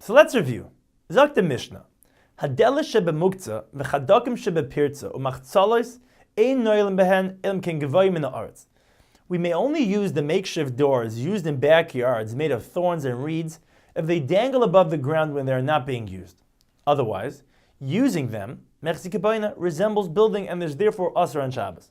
So let's review. Zok the Mishnah. Hadela shebemuktzah v'chadokim shebepirtza umachtzalois ein noylim behen ilm ken gavoyim in the arts. We may only use the makeshift doors used in backyards made of thorns and reeds if they dangle above the ground when they are not being used. Otherwise, using them, mechzi kabayna, resembles building and is therefore asur on Shabbos.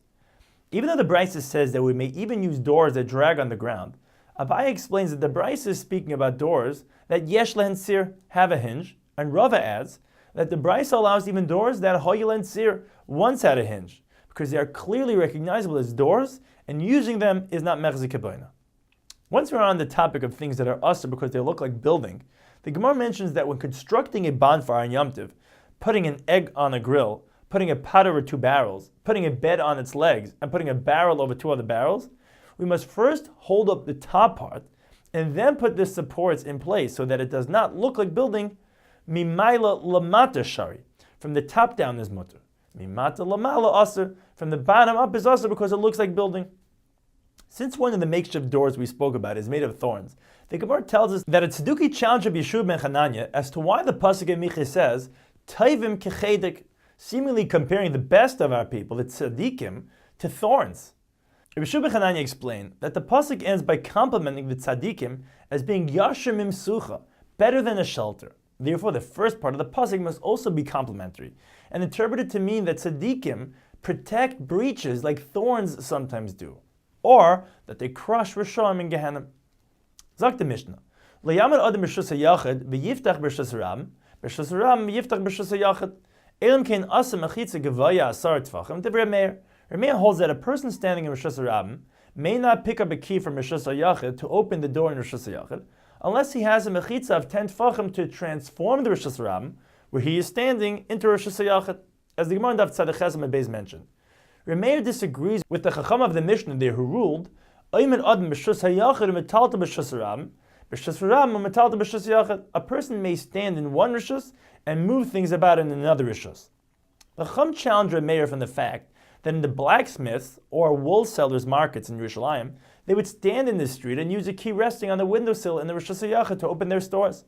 Even though the Brisa says that we may even use doors that drag on the ground, Abaye explains that the Brisa is speaking about doors that yesh lehen sir, have a hinge, and Rava adds that the Brisa allows even doors that hoy lehen sir, once had a hinge, because they are clearly recognizable as doors, and using them is not mechzi kabayna. Once we're on the topic of things that are asur because they look like building, the Gemara mentions that when constructing a bonfire on Yom Tov, putting an egg on a grill, putting a pot over two barrels, putting a bed on its legs, and putting a barrel over two other barrels, we must first hold up the top part and then put the supports in place so that it does not look like building. Mimayla lamata shari, from the top down is mutter. Mimata lamala asur, from the bottom up is asur because it looks like building. Since one of the makeshift doors we spoke about is made of thorns, the Gemara tells us that a tzduki challenged Rabbi Yeshua ben Chananya as to why the pasuk in Micha says Taivim kechedik, seemingly comparing the best of our people, the tzaddikim, to thorns. Rabbi Yeshua ben Chananya explained that the pasuk ends by complimenting the tzaddikim as being yasher mimsucha, better than a shelter. Therefore, the first part of the pasuk must also be complimentary and interpreted to mean that tzaddikim protect breaches like thorns sometimes do, or that they crush Rishonim in Gehenna. Zok the Mishnah. Le'yamad adam b'shus ha'yachid v'yiftach b'shus ha'ram, b'shus ha'ram v'yiftach b'shus ha'yachid. Elam kein asa mechitza gevaya asar t'fachim. Divrei Meir. Meir holds that a person standing in Rishus Harabim may not pick up a key from Rishus HaYachid to open the door in Rishus HaYachid unless he has a mechitza of 10 tfachim to transform the Rishus Harabim, where he is standing, into Rishus HaYachid, as the Gemara in Daf Tzaddik Chesam and Beis mentioned. Meir disagrees with the Chacham of the Mishnah there who ruled Oymen Adam b'Rishus HaYachid u'metalta b'Rishus Harabim, b'Rishus Harabim u'metalta b'Rishus HaYachid. A person may stand in one Rishus and move things about in another Rishus. The Chacham challenged Meir from the fact that in the blacksmiths or wool sellers' markets in Yerushalayim, they would stand in the street and use a key resting on the windowsill in the Rishus HaYachid to open their stores.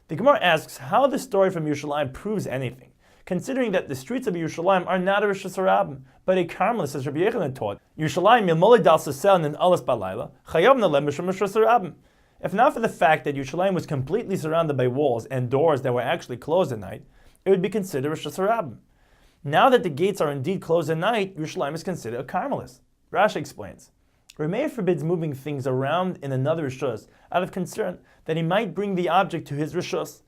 The Gemara asks how the story from Yerushalayim proves anything, considering that the streets of Yerushalayim are not a Rishus Harabim, but a Carmelis, as Rabbi Yechanan taught. Yerushalayim yemolei dal sasel and alas balayla chayav nalem mishum Rishus Harabim. If not for the fact that Yerushalayim was completely surrounded by walls and doors that were actually closed at night, it would be considered Rishus Harabim. Now that the gates are indeed closed at night, Yerushalayim is considered a Carmelis. Rashi explains, Meir forbids moving things around in another Rishus out of concern that he might bring the object to his Rishus.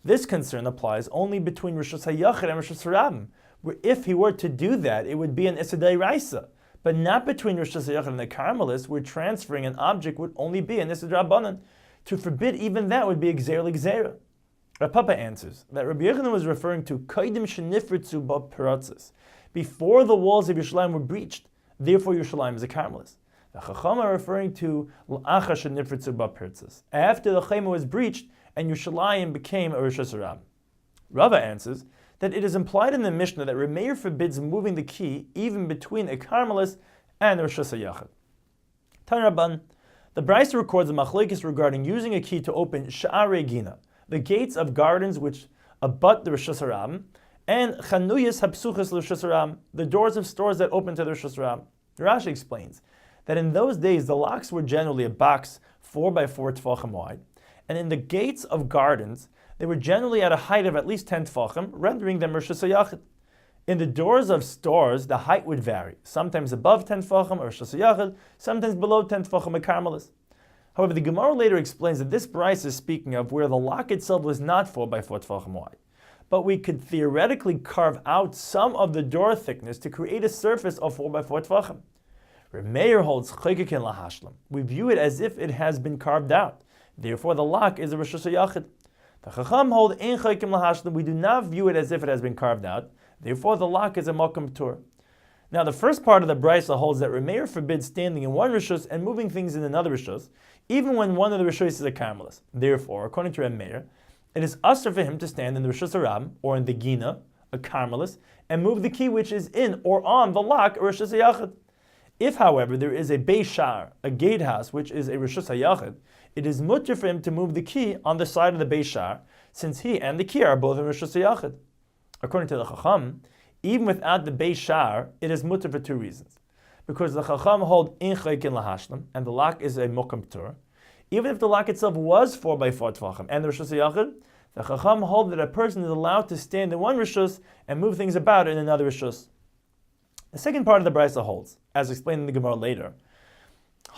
This concern applies only between Rishus HaYachid and Rishus Harabim, where if he were to do that, it would be an Issa D'Oraisa, but not between Rishus HaYachid and the Carmelis, where transferring an object would only be an Issa D'Rabbanan. To forbid even that would be a Gzeir L'Gzeira. Rav Papa answers that Rabbi Yechanan was referring to Kaidim Shenifritzu B'Peratzis, before the walls of Yerushalayim were breached. Therefore, Yerushalayim is a Carmelis. The Chacham are referring to L'Acha Shenifritzu B'Peratzis, after the Chema was breached and Yerushalayim became a Rishus Harabim. Rava answers that it is implied in the Mishnah that Meir forbids moving the key even between a Carmelis and a Rishus HaYachid. Tan Rabban, the Brisa records a machlekes regarding using a key to open Sha'arei Gina, the gates of gardens which abut the Rishus Harabim, and Chanuyas Hapsuchas L'Rishus Harabim, the doors of stores that open to the Rishus Harabim. Rashi explains that in those days the locks were generally a box 4 by 4 tefachim wide, and in the gates of gardens they were generally at a height of at least 10 tefachim, rendering them Rishus HaYachid. In the doors of stores the height would vary, sometimes above 10 tefachim or Rishus HaYachid, sometimes below 10 tefachim a Carmelis. However, the Gemara later explains that this Brisa is speaking of where the lock itself was not 4 by 4 tefachim wide, but we could theoretically carve out some of the door thickness to create a surface of 4 by 4 tefachim. Meir holds chaykikin lahashlam. We view it as if it has been carved out. Therefore, the lock is a Rishus HaYachid. The Chacham hold ein chaykim lahashlam. We do not view it as if it has been carved out. Therefore, the lock is a makom p'tur. Now, the first part of the Brisa holds that Meir forbids standing in one Rishus and moving things in another Rishus, even when one of the Rishus is a Carmelis. Therefore, according to Meir, it is usher for him to stand in the Rishus Harabim, or in the Gina, a Carmelis, and move the key which is in or on the lock, a Rishus HaYachid. If, however, there is a Beis Shar, a gatehouse, which is a Rishus HaYachid, it is mutter for him to move the key on the side of the Beis Shar, since he and the key are both in Rishus HaYachid. According to the Chacham, even without the Beis Shar, it is mutter for two reasons. Because the Chacham hold in chaykin lahashlam, and the lock is a mokam tur. Even if the lock itself was 4x4 tvachim and the Rishus HaYachid, the Chacham hold that a person is allowed to stand in one Rishus and move things about in another Rishus. The second part of the Brisa holds, as explained in the Gemara later,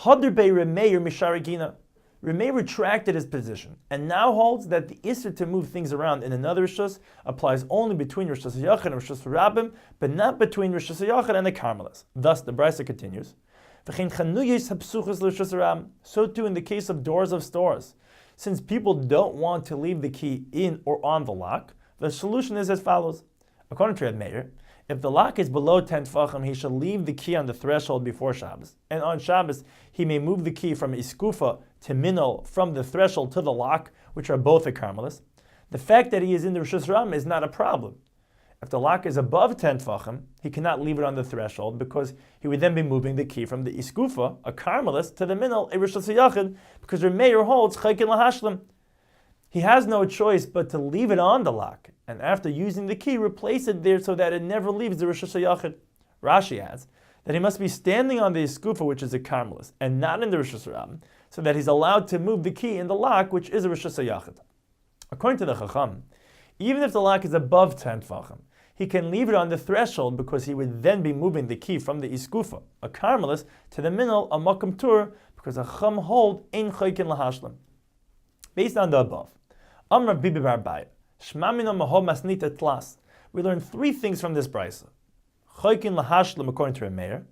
Hadr bei Remeir misharigina. Remei retracted his position and now holds that the issur to move things around in another Rishus applies only between Rishus HaYachid and Rishus HaRabim, but not between Rishus HaYachid and the Carmelis. Thus, the Brisa continues, so too in the case of doors of stores. Since people don't want to leave the key in or on the lock, the solution is as follows. According to Reb Meir, if the lock is below 10 tefachim, he shall leave the key on the threshold before Shabbos. And on Shabbos, he may move the key from iskufa to minol, from the threshold to the lock, which are both a Carmelis. The fact that he is in the Rishus Ram is not a problem. If the lock is above 10 tefachim, he cannot leave it on the threshold because he would then be moving the key from the iskufa, a Carmelis, to the minol, a Rishus HaYachid, because Reb Meir holds chaykin lahashlam. He has no choice but to leave it on the lock, and after using the key, replace it there so that it never leaves the Rishus HaYachid. Rashi adds that he must be standing on the iskufa, which is a Carmelis, and not in the Rishus Ram, so that he's allowed to move the key in the lock, which is a Rishus HaYachid. According to the Chacham, even if the lock is above 10 tefachim, he can leave it on the threshold because he would then be moving the key from the iskufa, a Carmelis, to the minol, a makam tur, because the Chacham hold ein chaykin lahashlam. Based on the above, Amr Bibi Bar Baya, Shmamina Maho Masnita Tlas. We learn three things from this brisa. Chaykin lahashlam according to Reb Meir.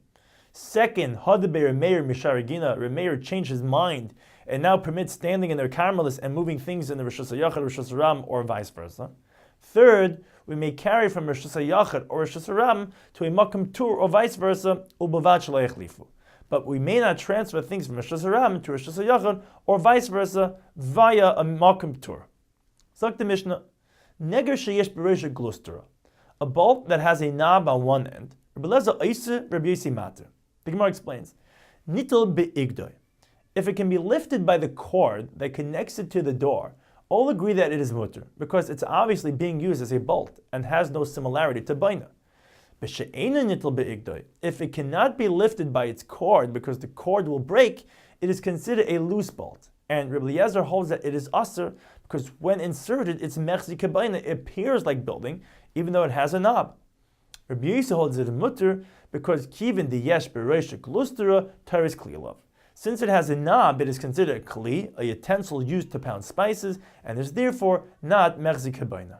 Second, Hadbe Reb Meir misharigina. Reb Meir changed his mind and now permits standing in their Carmelis and moving things in the Rishus HaYachid, Rishus HaRam, or vice versa. Third, we may carry from Rishus HaYachid or Rishus HaRam to a makam tur or vice versa, ubavad shelo yachlifu. But we may not transfer things from Rishus HaRam to Rishus HaYachid or vice versa via a makam tur. Zok the Mishnah, Neger sheyesh b'reisha glustra, a bolt that has a knob on one end. Rabbi Lezer oiseh, Rabbi Yossi mater. The Gemara explains, Nitel be'igdoi. If it can be lifted by the cord that connects it to the door, all agree that it is mutter, because it's obviously being used as a bolt and has no similarity to baina. If it cannot be lifted by its cord because the cord will break, it is considered a loose bolt. And Rabbi Eliezer holds that it is aser because when inserted, its mechzi kabaina, it appears like building, even though it has a knob. Rabbi Yossi holds it mutter because kivin the yesh bereisha glustera teres klilov. Since it has a knob, it is considered a kli, a utensil used to pound spices, and is therefore not mechzi kabaina.